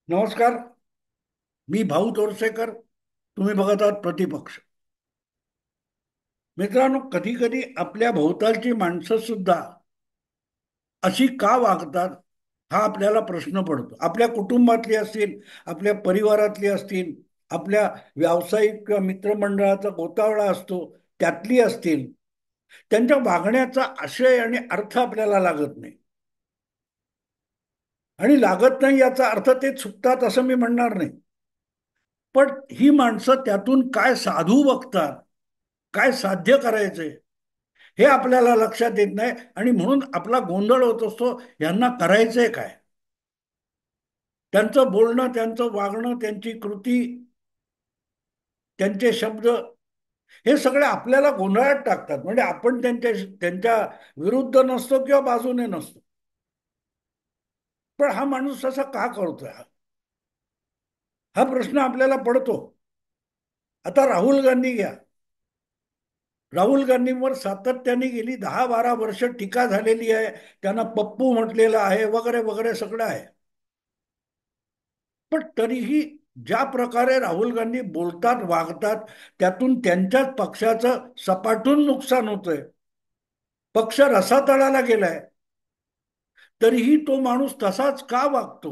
नमस्कार. मी भाऊ तोरसेकर. तुम्ही बघत आहात प्रतिपक्ष. मित्रांनो, कधी कधी आपल्या भोवतालची माणसं सुद्धा अशी का वागतात, हा आपल्याला प्रश्न पडतो. आपल्या कुटुंबातली असतील, आपल्या परिवारातली असतील, आपल्या व्यावसायिक किंवा मित्रमंडळाचा गोतावळा असतो त्यातली असतील. त्यांच्या वागण्याचा आशय आणि अर्थ आपल्याला लागत नाही. आणि लागत नाही याचा अर्थ ते चुकतात असं मी म्हणणार नाही. पण ही माणसं त्यातून काय साधू बघतात, काय साध्य करायचंय, हे आपल्याला लक्षात येत नाही. आणि म्हणून आपला गोंधळ होत असतो, यांना करायचंय काय. त्यांचं बोलणं, त्यांचं वागणं, त्यांची कृती, त्यांचे शब्द, हे सगळे आपल्याला गोंधळात टाकतात. म्हणजे आपण त्यांच्या त्यांच्या विरुद्ध नसतो किंवा बाजूने नसतो. पण हा माणूस असा का करतोय, हा प्रश्न आपल्याला पडतो. आता राहुल गांधी घ्या. राहुल गांधींवर सातत्याने गेली 10-12 वर्ष टीका झालेली आहे. त्यांना पप्पू म्हटलेलं आहे, वगैरे वगैरे सगळं आहे. पण तरीही ज्या प्रकारे राहुल गांधी बोलतात, वागतात, त्यातून त्यांच्याच पक्षाचं सपाटून नुकसान होतंय. पक्ष रसातळाला गेलाय. तरीही तो माणूस तसाच का वागतो,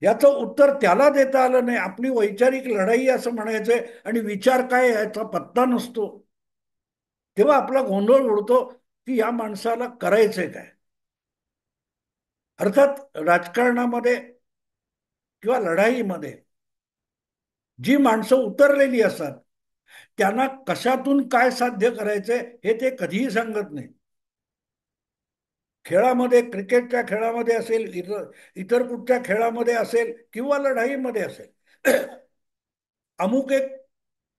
याचं उत्तर त्याला देता आलं नाही. आपली वैचारिक लढाई असं म्हणायचंय आणि विचार काय याचा पत्ता नसतो. तेव्हा आपला गोंधळ उडतो की या माणसाला करायचंय काय. अर्थात राजकारणामध्ये किंवा लढाईमध्ये जी माणसं उतरलेली असतात, त्यांना कशातून काय साध्य करायचंय हे ते कधीही सांगत नाही. खेळामध्ये, क्रिकेटच्या खेळामध्ये असेल, इतर इतर कुठच्या खेळामध्ये असेल किंवा लढाईमध्ये असेल, अमुक एक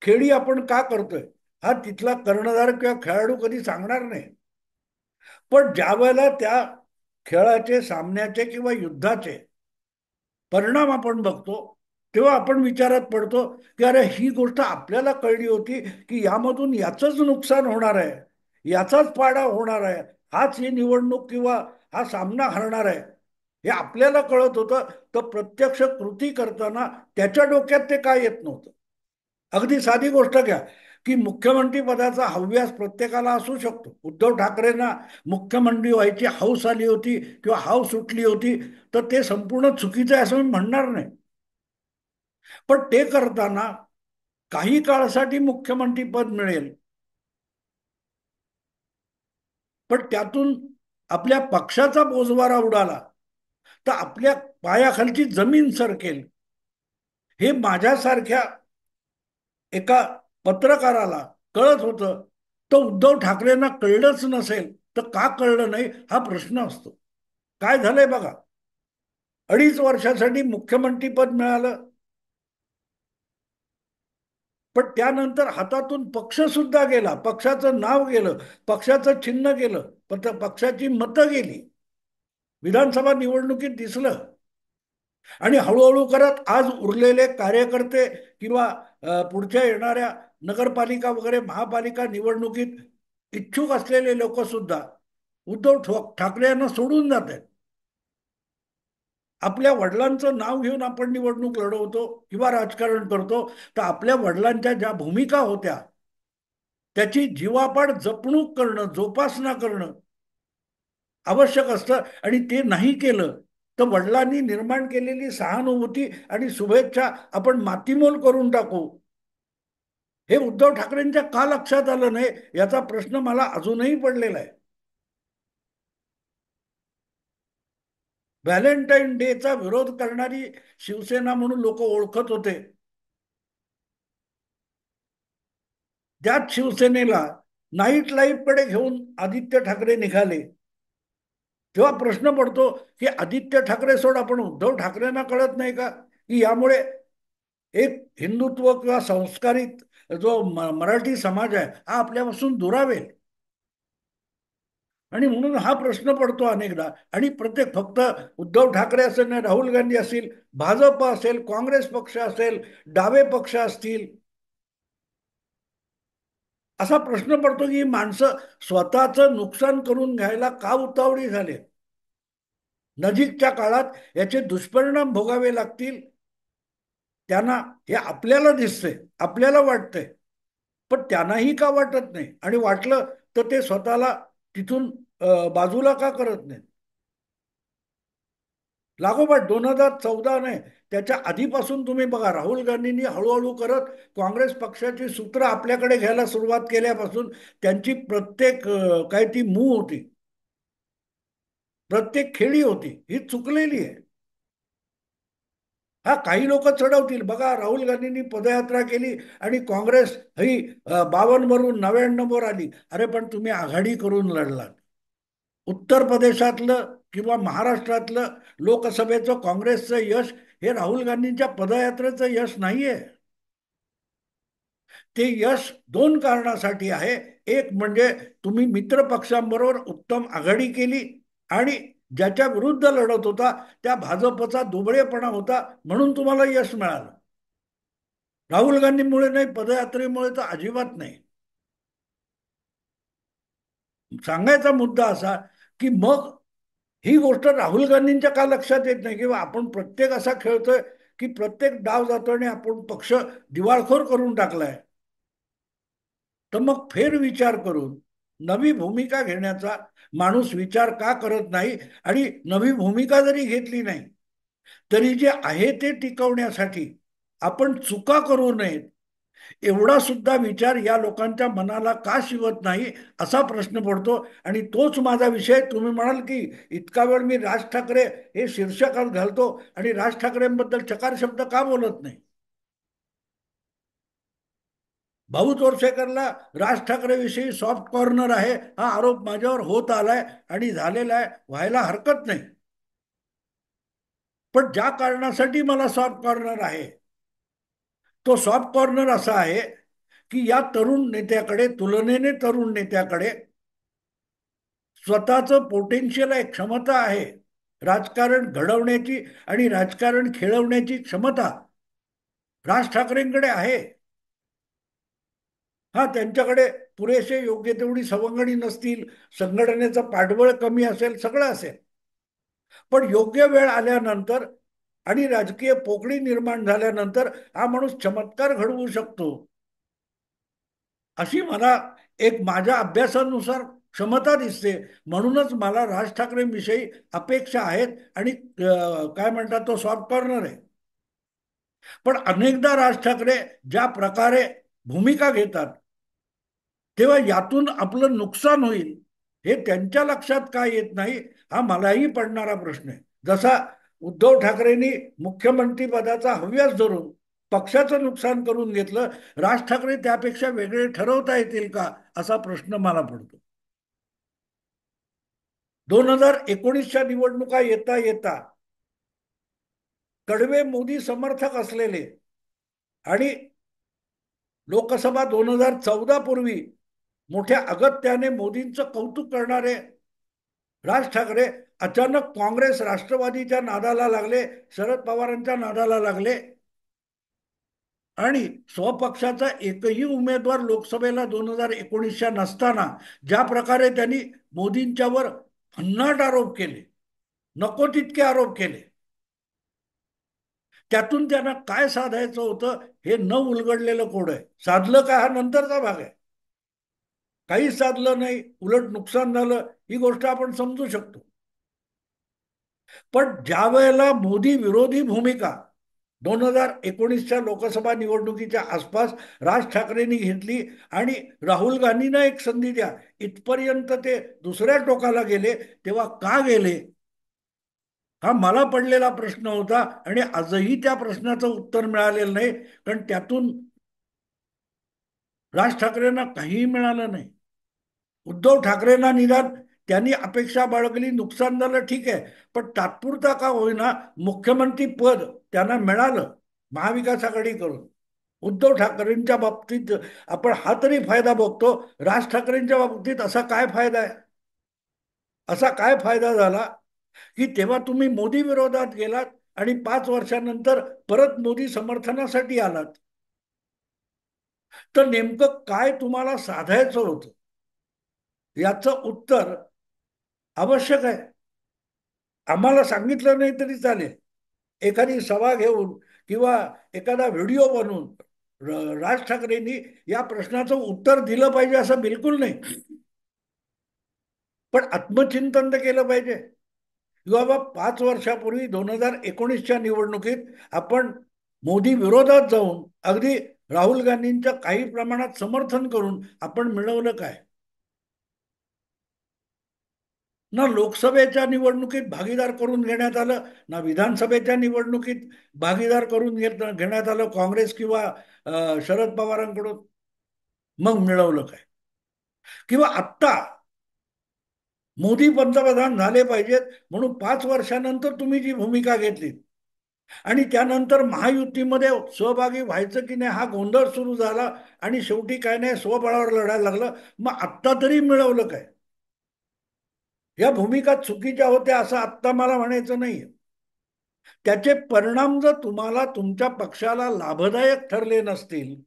खेळी आपण का करतोय, हा तिथला कर्णधार किंवा खेळाडू कधी सांगणार नाही. पण ज्या वेळेला त्या खेळाचे, सामन्याचे किंवा युद्धाचे परिणाम आपण बघतो, तेव्हा आपण विचारात पडतो की अरे, ही गोष्ट आपल्याला कळली होती की यामधून याचंच नुकसान होणार आहे, याचाच पाडा होणार आहे, हाच ही निवडणूक किंवा हा सामना हरणार आहे, हे आपल्याला कळत होतं. तर प्रत्यक्ष कृती करताना त्याच्या डोक्यात ते काय येत नव्हतं. अगदी साधी गोष्ट घ्या की मुख्यमंत्री पदाचा हव्यास प्रत्येकाला असू शकतो. उद्धव ठाकरेंना मुख्यमंत्री व्हायची हौस आली होती किंवा हौस सुटली होती, तर ते संपूर्ण चुकीचं आहे असं मी म्हणणार नाही. पण ते करताना काही काळासाठी मुख्यमंत्री पद मिळेल, पण त्यातून आपल्या पक्षाचा बोजवारा उडाला तर आपल्या पायाखालची जमीन सरकेल, हे माझ्यासारख्या एका पत्रकाराला कळत होतं. तर उद्धव ठाकरेंना कळलंच नसेल तर का कळलं नाही, हा प्रश्न असतो. काय झालंय बघा. 2.5 वर्षासाठी मुख्यमंत्रीपद मिळालं, पण त्यानंतर हातातून पक्ष सुद्धा गेला, पक्षाचं नाव गेलं, पक्षाचं चिन्ह गेलं, पण पक्षाची मतं गेली. विधानसभा निवडणुकीत दिसलं. आणि हळूहळू करत आज उरलेले कार्यकर्ते किंवा पुढच्या येणाऱ्या नगरपालिका वगैरे महापालिका निवडणुकीत इच्छुक असलेले लोक सुद्धा उद्धव ठाकरे यांना सोडून जात आहेत. आपल्या वडिलांचं नाव घेऊन आपण निवडणूक लढवतो किंवा राजकारण करतो, तर आपल्या वडिलांच्या ज्या भूमिका होत्या त्याची जीवापाड जपणूक करणं, जोपासना करणं आवश्यक असतं. आणि ते नाही केलं तर वडिलांनी निर्माण केलेली सहानुभूती आणि शुभेच्छा आपण मातीमोल करून टाकू. हे उद्धव ठाकरेंच्या का लक्षात आलं नाही, याचा प्रश्न मला अजूनही पडलेला आहे. व्हॅलेंटाईन डेचा विरोध करणारी शिवसेना म्हणून लोक ओळखत होते. त्याच शिवसेनेला नाईट लाईफ कडे घेऊन आदित्य ठाकरे निघाले. तेव्हा प्रश्न पडतो की आदित्य ठाकरे सोड, आपण उद्धव ठाकरेंना कळत नाही का की यामुळे एक हिंदुत्व किंवा संस्कारित जो मराठी समाज आहे हा आपल्यापासून दुरावेल. आणि म्हणून हा प्रश्न पडतो अनेकदा. आणि प्रत्येक, फक्त उद्धव ठाकरे असेल नाही, राहुल गांधी असतील, भाजप असेल, काँग्रेस पक्ष असेल, डावे पक्ष असतील, असा प्रश्न पडतो की माणसं स्वतःचं नुकसान करून घ्यायला का उतावळी झाले. नजीकच्या काळात याचे दुष्परिणाम भोगावे लागतील त्यांना, हे आपल्याला दिसतंय, आपल्याला वाटतंय, पण त्यांनाही का वाटत नाही, आणि वाटलं तर ते स्वतःला तिथून बाजूला का करत नाही. लागोपाठ 2014 नाही, त्याच्या आधीपासून तुम्ही बघा, राहुल गांधींनी हळूहळू करत काँग्रेस पक्षाची सूत्र आपल्याकडे घ्यायला सुरुवात केल्यापासून त्यांची प्रत्येक काय ती मूव होती, प्रत्येक खेळी होती, ही चुकलेली आहे. हा, काही लोक चढवतील बघा, राहुल गांधींनी पदयात्रा केली आणि काँग्रेस ही 52 वरून 99 वर आली. अरे पण तुम्ही आघाडी करून लढलात. उत्तर प्रदेशातलं किंवा महाराष्ट्रातलं लोकसभेचं काँग्रेसचं यश हे राहुल गांधींच्या पदयात्रेचं यश नाहीये. ते यश दोन कारणासाठी आहे. एक म्हणजे तुम्ही मित्र पक्षांबरोबर उत्तम आघाडी केली, आणि ज्याच्या विरुद्ध लढत होता त्या भाजपचा दुबळेपणा होता, म्हणून तुम्हाला यश मिळालं. राहुल गांधीमुळे नाही, पदयात्रेमुळे तर अजिबात नाही. सांगायचा मुद्दा असा की मग ही गोष्ट राहुल गांधींच्या का लक्षात येत नाही, किंवा आपण प्रत्येक असा खेळतोय की प्रत्येक डाव जातो आणि आपण पक्ष दिवाळखोर करून टाकलाय. तर मग फेर विचार करून नवी भूमिका घेण्याचा माणूस विचार का करत नाही, आणि नवी भूमिका जरी घेतली नाही तरी जे आहे ते टिकवण्यासाठी आपण चुका करू नयेत, एवढा सुद्धा विचार या लोकांच्या मनाला का शिवत नाही, असा प्रश्न पडतो. आणि तोच माझा विषय. तुम्ही म्हणाल की इतका वेळ मी राज ठाकरे हे शीर्षकात घालतो आणि राज ठाकरेंबद्दल चकार शब्द का बोलत नाही. भाऊ तोरसेकरला राज ठाकरे विषयी सॉफ्ट कॉर्नर आहे हा आरोप माझ्यावर होत आलाय आणि झालेला आहे, व्हायला हरकत नाही. पण ज्या कारणासाठी मला सॉफ्ट कॉर्नर आहे, तो सॉफ्ट कॉर्नर असा आहे की या तरुण नेत्याकडे, तुलनेने तरुण नेत्याकडे स्वतःचं पोटेन्शियल आहे, क्षमता आहे, राजकारण घडवण्याची आणि राजकारण खेळवण्याची क्षमता राज ठाकरेंकडे आहे. हा, त्यांच्याकडे पुरेसे योग्य तेवढी सवंगडी नसतील, संघटनेचं पाठबळ कमी असेल, सगळं असेल, पण योग्य वेळ आल्यानंतर आणि राजकीय पोकळी निर्माण झाल्यानंतर हा माणूस चमत्कार घडवू शकतो, अशी मला एक माझ्या अभ्यासानुसार क्षमता दिसते. म्हणूनच मला राज ठाकरेंविषयी अपेक्षा आहेत, आणि काय म्हणतात तो सॉफ्ट कॉर्नर आहे. पण अनेकदा राज ठाकरे ज्या प्रकारे भूमिका घेतात, तेव्हा यातून आपलं नुकसान होईल हे त्यांच्या लक्षात का येत नाही, हा मलाही पडणारा प्रश्न आहे. जसा उद्धव ठाकरेंनी मुख्यमंत्री पदाचा हव्यास धरून पक्षाचं नुकसान करून घेतलं, राज ठाकरे त्यापेक्षा वेगळे ठरवता येतील का, असा प्रश्न मला पडतो. 2019च्या निवडणुका येता येता कडवे मोदी समर्थक असलेले आणि लोकसभा 2014 पूर्वी मोठ्या अगत्याने मोदींचं कौतुक करणारे राज ठाकरे अचानक काँग्रेस राष्ट्रवादीच्या नादाला लागले, शरद पवारांच्या नादाला लागले, आणि स्वपक्षाचा एकही उमेदवार लोकसभेला 2019च्या नसताना ज्या प्रकारे त्यांनी मोदींच्यावर भन्नाट आरोप केले, नको तितके आरोप केले, त्यातून त्यांना काय साधायचं होतं हे न उलगडलेलं कोड आहे. साधलं काय हा नंतरचा भाग आहे. काहीच साधलं नाही, उलट नुकसान झालं, ही गोष्ट आपण समजू शकतो. पण ज्या वेळेला मोदी विरोधी भूमिका 2019च्या लोकसभा निवडणुकीच्या आसपास राज ठाकरेंनी घेतली, आणि राहुल गांधींना एक संधी द्या इथपर्यंत ते दुसऱ्या टोकाला गेले, तेव्हा का गेले, हा मला पडलेला प्रश्न होता. आणि आजही त्या प्रश्नाचं उत्तर मिळालेलं नाही, कारण त्यातून राज ठाकरेंना काहीही मिळालं नाही. उद्धव ठाकरेंना निदान त्यांनी अपेक्षा बाळगली, नुकसान झालं, ठीक आहे, पण तात्पुरता का होईना मुख्यमंत्री पद त्यांना मिळालं महाविकास आघाडी करून. उद्धव ठाकरेंच्या बाबतीत आपण हा तरी फायदा बघतो, राज ठाकरेंच्या बाबतीत असा काय फायदा आहे, असा काय फायदा झाला की तेव्हा तुम्ही मोदी विरोधात गेलात आणि 5 वर्षानंतर परत मोदी समर्थनासाठी आलात. तर नेमकं काय तुम्हाला साधायचं होतं, याचं उत्तर आवश्यक आहे. आम्हाला सांगितलं नाही तरी चालेल. एखादी सभा घेऊन किंवा एखादा व्हिडिओ बनवून राज ठाकरेंनी या प्रश्नाचं उत्तर दिलं पाहिजे असं बिलकुल नाही. पण आत्मचिंतन तर केलं पाहिजे. बाबा 5 वर्षापूर्वी 2019च्या निवडणुकीत आपण मोदी विरोधात जाऊन अगदी राहुल गांधींच्या काही प्रमाणात समर्थन करून आपण मिळवलं काय? ना लोकसभेच्या निवडणुकीत भागीदार करून घेण्यात आलं, ना विधानसभेच्या निवडणुकीत भागीदार करून घेण्यात आलं काँग्रेस किंवा शरद पवारांकडून. मग मिळवलं काय? किंवा आत्ता मोदी पंतप्रधान झाले पाहिजेत म्हणून 5 वर्षानंतर तुम्ही जी भूमिका घेतली आणि त्यानंतर महायुतीमध्ये सहभागी व्हायचं की नाही हा गोंधळ सुरू झाला आणि शेवटी काय नाही स्वबळावर लढायला लागलं. मग आत्ता तरी मिळवलं काय? या भूमिका चुकीच्या होत्या असं आत्ता मला म्हणायचं नाहीये. त्याचे परिणाम जर तुम्हाला तुमच्या पक्षाला लाभदायक ठरले नसतील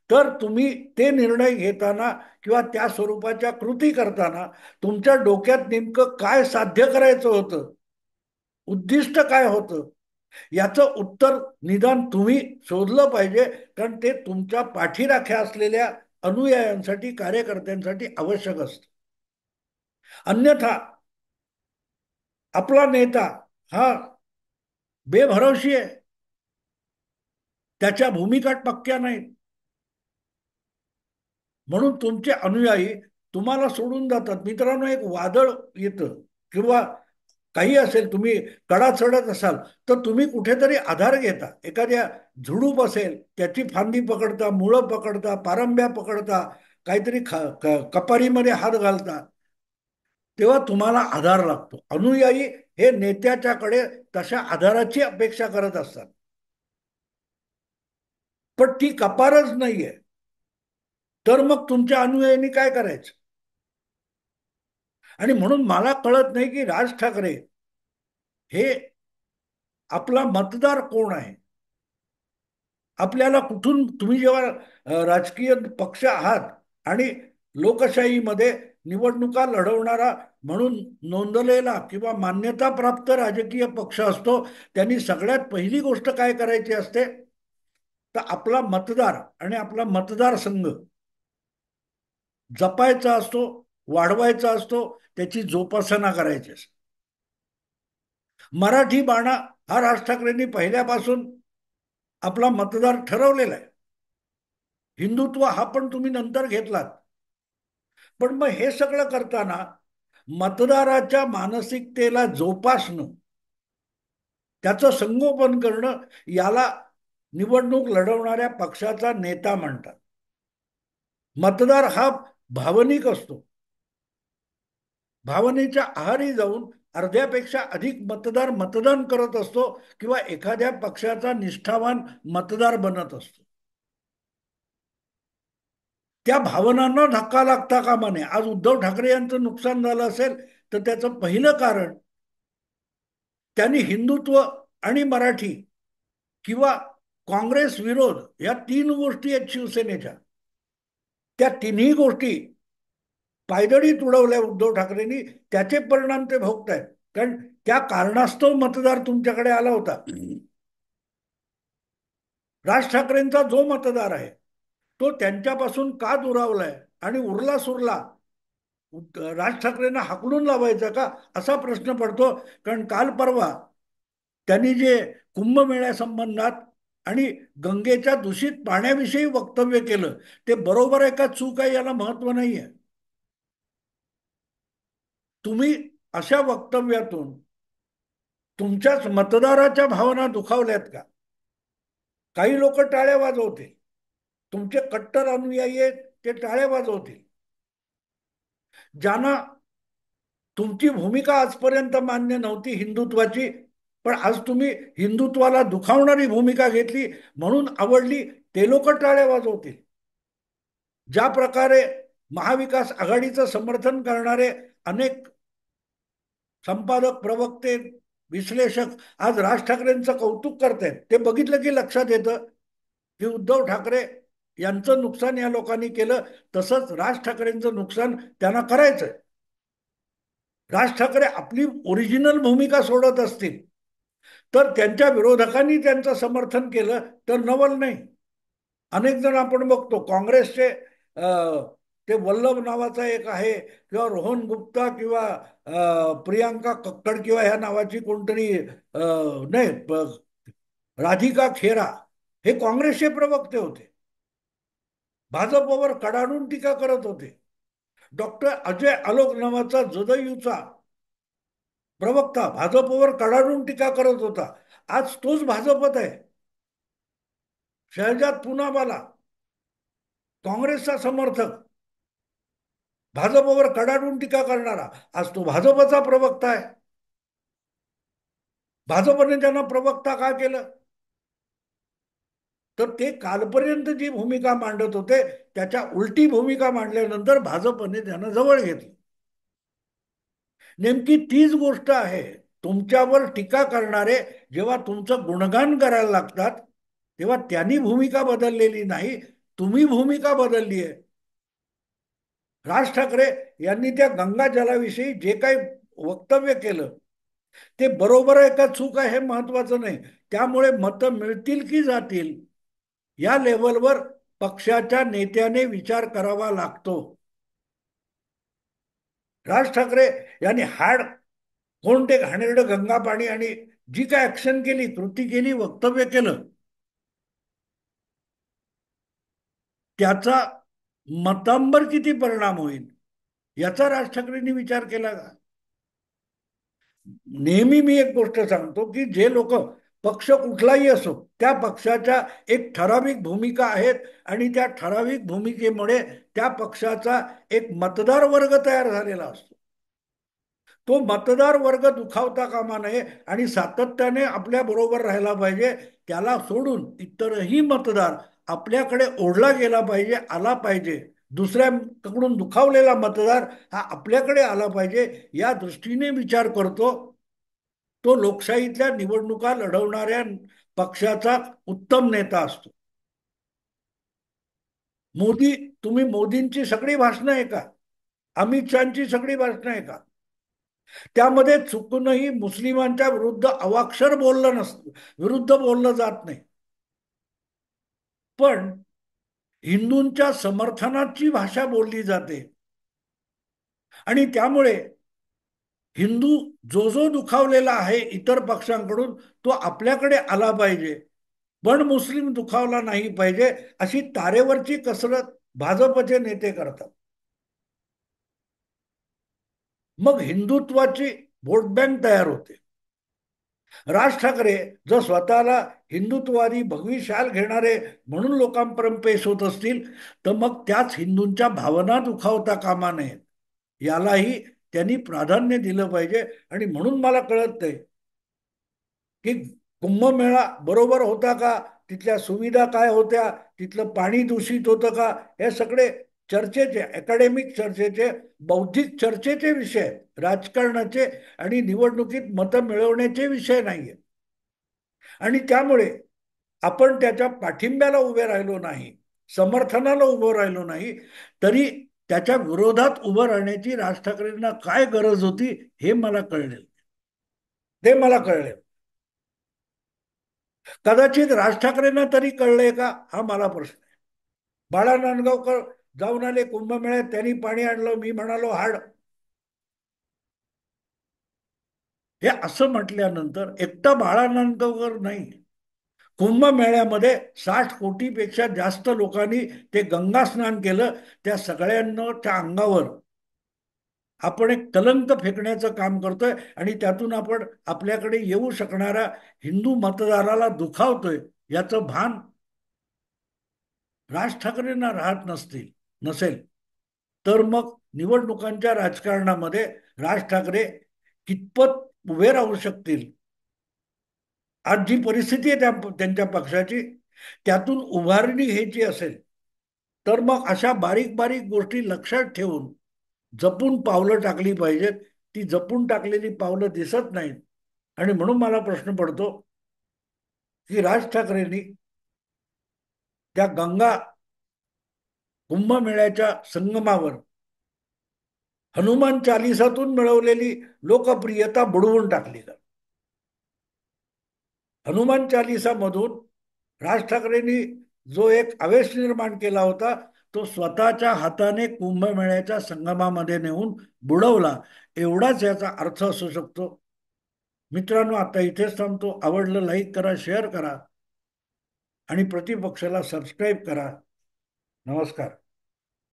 तर तुम्ही ते निर्णय घेताना किंवा त्या स्वरूपाच्या कृती करताना तुमच्या डोक्यात नेमकं काय साध्य करायचं होतं, उद्दिष्ट काय होतं, याचं उत्तर निदान तुम्ही शोधलं पाहिजे. कारण ते तुमच्या पाठीराख्या असलेल्या अनुयायांसाठी कार्यकर्त्यांसाठी आवश्यक असतं. अन्यथा आपला नेता हा बेभरवशी आहे, त्याच्या भूमिका पक्क्या नाहीत, म्हणून तुमचे अनुयायी तुम्हाला सोडून जातात. मित्रांनो, एक वादळ येतं किंवा काही असेल, तुम्ही कडा चढत असाल तर तुम्ही कुठेतरी आधार घेता. एखाद्या झुडूप असेल त्याची फांदी पकडता, मुळं पकडता, पारंब्या पकडता, काहीतरी कपारीमध्ये हात घालता, तेव्हा तुम्हाला आधार लागतो. अनुयायी हे नेत्याच्याकडे तशा आधाराची अपेक्षा करत असतात. पण ती कपारच नाहीये तर मग तुमच्या अनुयायांनी काय करायचं? आणि म्हणून मला कळत नाही की राज ठाकरे हे आपला मतदार कोण आहे. आपल्याला कुठून, तुम्ही जेव्हा राजकीय पक्ष आहात आणि लोकशाहीमध्ये निवडणुका लढवणारा म्हणून नोंदलेला किंवा मान्यता प्राप्त राजकीय पक्ष असतो, त्यांनी सगळ्यात पहिली गोष्ट काय करायची असते तर आपला मतदार आणि आपला मतदारसंघ जपायचा असतो, वाढवायचा असतो, त्याची जोपासना करायची असते. मराठी बाणा हा राज ठाकरेंनी पहिल्यापासून आपला मतदार ठरवलेला आहे. हिंदुत्व हा पण तुम्ही नंतर घेतलात. पण मग हे सगळं करताना मतदाराच्या मानसिकतेला जोपासणं, त्याचं संगोपन करणं, याला निवडणूक लढवणाऱ्या पक्षाचा नेता म्हणतात. मतदार हा भावनिक असतो. भावनेच्या आहारी जाऊन अर्ध्यापेक्षा अधिक मतदार मतदान करत असतो किंवा एखाद्या पक्षाचा निष्ठावान मतदार बनत असतो. त्या भावनांना धक्का लागता कामा नये. आज उद्धव ठाकरे यांचं नुकसान झालं असेल तर त्याचं पहिलं कारण त्यांनी हिंदुत्व आणि मराठी किंवा काँग्रेस विरोध या 3 गोष्टी आहेत शिवसेनेच्या, त्या तिन्ही गोष्टी पायदळी तुडवल्या उद्धव ठाकरेंनी. त्याचे परिणाम ते भोगतायत. कारण त्या कारणास्तव मतदार तुमच्याकडे आला होता. राज ठाकरेंचा जो मतदार आहे तो त्यांच्यापासून का दुरावलाय आणि उरला सुरला राज ठाकरेंना हाकलून लावायचा का असा प्रश्न पडतो. कारण काल परवा त्यांनी जे कुंभमेळ्यासंबंधात आणि गंगेच्या दूषित पाण्याविषयी वक्तव्य केलं ते बरोबर आहे का चूक आहे याला महत्व नाहीये. तुम्ही अशा वक्तव्यातून तुमच्याच मतदाराच्या भावना दुखावल्यात का? काही लोक टाळ्या वाजवतील, तुमचे कट्टर अनुयायी आहेत ते टाळ्या वाजवतील. ज्यांना तुमची भूमिका आजपर्यंत मान्य नव्हती हिंदुत्वाची, पण आज तुम्ही हिंदुत्वाला दुखावणारी भूमिका घेतली म्हणून आवडली, ते लोक टाळ्या वाजवतील. ज्या प्रकारे महाविकास आघाडीचं समर्थन करणारे अनेक संपादक, प्रवक्ते, विश्लेषक आज राज ठाकरेंचं कौतुक करतायत, ते बघितलं की लक्षात येतं की उद्धव ठाकरे यांचं नुकसान या लोकांनी केलं, तसंच राज ठाकरेंचं नुकसान त्यांना करायचंय. राज ठाकरे आपली ओरिजिनल भूमिका सोडत असतील तर त्यांच्या विरोधकांनी त्यांचं समर्थन केलं तर नवल नाही. अनेक जण आपण बघतो काँग्रेसचे ते वल्लभ नावाचा एक आहे किंवा रोहन गुप्ता किंवा प्रियांका कक्कड किंवा ह्या नावाची कोणतरी नाही राधिका खेरा हे काँग्रेसचे प्रवक्ते होते. भाजपवर कडाडून टीका करत होते. डॉक्टर अजय आलोक नावाचा जदयूचा प्रवक्ता भाजपवर कडाडून टीका करत होता. आज तोच भाजपत आहे. शहजाद पुनावाला काँग्रेसचा समर्थक भाजपवर कडाडून टीका करणारा आज तो भाजपचा प्रवक्ता आहे. भाजपने त्यांना प्रवक्ता का केलं? तर ते कालपर्यंत जी भूमिका मांडत होते त्याच्या उलटी भूमिका मांडल्यानंतर भाजपने त्यांना जवळ घेतलं. नेमकी तीच गोष्ट आहे. तुमच्यावर टीका करणारे जेव्हा तुमचं गुणगान करायला लागतात तेव्हा त्यांनी भूमिका बदललेली नाही, तुम्ही भूमिका बदलली आहे. राज ठाकरे यांनी त्या गंगा जलाविषयी जे काही वक्तव्य केलं ते बरोबर आहे का चूक आहे हे महत्वाचं नाही. त्यामुळे मतं मिळतील की जातील या लेवलवर पक्षाच्या नेत्याने विचार करावा लागतो. राज ठाकरे यांनी कोणते घाणेरडं गंगा पाणी आणि जी काय ऍक्शन केली, कृती केली, वक्तव्य केलं त्याचा मतांवर किती परिणाम होईल याचा राज ठाकरेंनी विचार केला का? नेहमी मी एक गोष्ट सांगतो की जे लोक पक्ष कुठलाही असो त्या पक्षाच्या एक ठराविक भूमिका आहेत आणि त्या ठराविक भूमिकेमुळे त्या पक्षाचा एक मतदार वर्ग तयार झालेला असतो. तो मतदार वर्ग दुखावता कामा नये आणि सातत्याने आपल्या बरोबर राहायला पाहिजे. त्याला सोडून इतरही मतदार आपल्याकडे ओढला गेला पाहिजे, आला पाहिजे. दुसऱ्याकडून दुखावलेला मतदार हा आपल्याकडे आला पाहिजे या दृष्टीने विचार करतो तो लोकशाहीतल्या निवडणुका लढवणाऱ्या पक्षाचा उत्तम नेता असतो. मोदी, तुम्ही मोदींची सगळी भाषणं आहे का? अमित शहाची सगळी भाषणं आहे का? त्यामध्ये चुकूनही मुस्लिमांच्या विरुद्ध अवाक्षर बोललं नसतं, विरुद्ध बोललं जात नाही. पण हिंदूंच्या समर्थनाची भाषा बोलली जाते आणि त्यामुळे हिंदू जो जो दुखावलेला आहे इतर पक्षांकडून तो आपल्याकडे आला पाहिजे, पण मुस्लिम दुखावला नाही पाहिजे अशी तारेवरची कसरत भाजपचे नेते करतात. मग हिंदुत्वाची वोट बँक तयार होते. राज ठाकरे जर स्वतःला हिंदुत्ववादी भगवी शाल घेणारे म्हणून लोकांपर्यंत पेश होत असतील तर मग त्याच हिंदूंच्या भावना दुखावता कामा नयेत यालाही त्यांनी प्राधान्य दिलं पाहिजे. आणि म्हणून मला कळत नाही की कुंभमेळा बरोबर होता का, तिथल्या सुविधा काय होत्या, तिथलं पाणी दूषित होतं का, हे सगळे चर्चेचे, अकॅडमिक चर्चेचे, बौद्धिक चर्चेचे विषय, राजकारणाचे आणि निवडणुकीत मतं मिळवण्याचे विषय नाहीये. आणि त्यामुळे आपण त्याच्या पाठिंब्याला उभे राहिलो नाही, समर्थनाला उभं राहिलो नाही, तरी त्याच्या विरोधात उभं राहण्याची राज ठाकरेंना काय गरज होती हे मला कळले. ते मला कळले. कदाचित राज ठाकरेंना तरी कळलंय का हा मला प्रश्न आहे. बाळा नांदगावकर जाऊन आले कुंभमेळ्यात, त्यांनी पाणी आणलं, मी म्हणालो हाड. हे असं म्हटल्यानंतर एकटा बाळा नांदगावकर नाही, कुंभमेळ्यामध्ये 60 कोटीपेक्षा जास्त लोकांनी ते गंगा स्नान केलं. त्या सगळ्यांच्या अंगावर आपण एक कलंक फेकण्याचं काम करतोय आणि त्यातून आपण आपल्याकडे येऊ शकणाऱ्या हिंदू मतदाराला दुखावतोय याचं भान राज ठाकरेंना राहत नसेल तर मग निवडणुकांच्या राजकारणामध्ये राज ठाकरे कितपत उभे राहू शकतील. आज जी परिस्थिती आहे त्यांच्या पक्षाची त्यातून उभारणी घ्यायची असेल तर मग अशा बारीक बारीक गोष्टी लक्षात ठेवून जपून पावलं टाकली पाहिजेत. ती जपून टाकलेली पावलं दिसत नाहीत आणि म्हणून मला प्रश्न पडतो की राज ठाकरेंनी त्या गंगा कुंभमेळ्याच्या संगमावर हनुमान चालिसातून मिळवलेली लोकप्रियता बुडवून टाकली. हनुमान चालिसामधून राज ठाकरेंनी जो एक आवेश निर्माण केला होता तो स्वतःच्या हाताने कुंभमेळ्याच्या संगमामध्ये नेऊन बुडवला, एवढाच याचा अर्थ असू शकतो. मित्रांनो, आता इथेच थांबतो. आवडलं लाईक करा, शेअर करा आणि प्रतिपक्षाला सबस्क्राईब करा. नमस्कार.